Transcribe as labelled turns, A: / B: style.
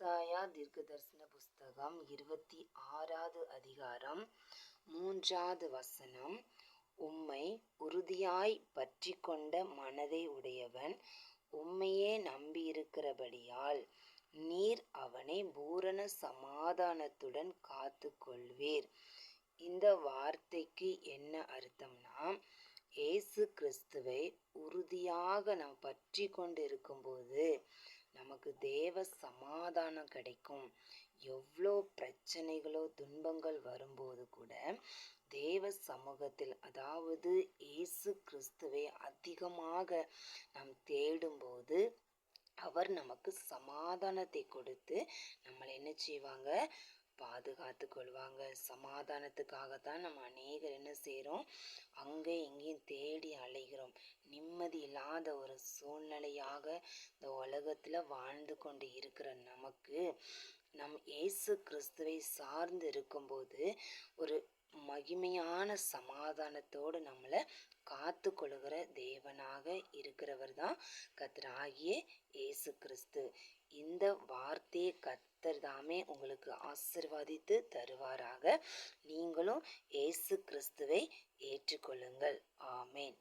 A: ஏசாயா தீர்க்கதரிசன புஸ்தகம் 26வது அதிகாரம் 3வது வசனம். உம்மை உறுதியாய் பற்றி கொண்ட மனதை உடையவன் உம்மையே நம்பியிருக்கிறபடியால் நீர் அவனை பூரண சமாதானத்துடன் காத்து கொள்வீர். இந்த வார்த்தைக்கு என்ன அர்த்தம்னா, இயேசு கிறிஸ்துவை உறுதியாக நாம் பற்றி கொண்டு இருக்கும்போது நமக்கு தேவ சமாதானம் கிடைக்கும். எவ்வளோ பிரச்சனைகளோ துன்பங்கள் வரும்போது கூட தேவ சமூகத்தில், அதாவது இயேசு கிறிஸ்துவை அதிகமாக நாம் தேடும்போது அவர் நமக்கு சமாதானத்தை கொடுத்து நம்மளை என்ன செய்வாங்க, பாதுகாத்து கொள்வாங்க. சமாதானத்துக்காகத்தான் நம்ம அநேகர் என்ன செய்கிறோம், அங்கே இங்கேயும் தேடி அலைகிறோம். நிம்மதி இல்லாத ஒரு சூழ்நிலையாக இந்த உலகத்தில் வாழ்ந்து கொண்டு இருக்கிற நமக்கு நம் இயேசு கிறிஸ்துவை சார்ந்து இருக்கும்போது ஒரு மகிமையான சமாதானத்தோடு நம்மளை காத்து கொள்கிற தேவனாக இருக்கிறவர் தான் கர்த்தராகிய இயேசு கிறிஸ்து. இந்த வார்த்தையை கர்த்தர் தாமே உங்களுக்கு ஆசீர்வதித்து தருவாராக. நீங்களும் இயேசு கிறிஸ்துவை ஏற்றுக்கொள்ளுங்கள். ஆமேன்.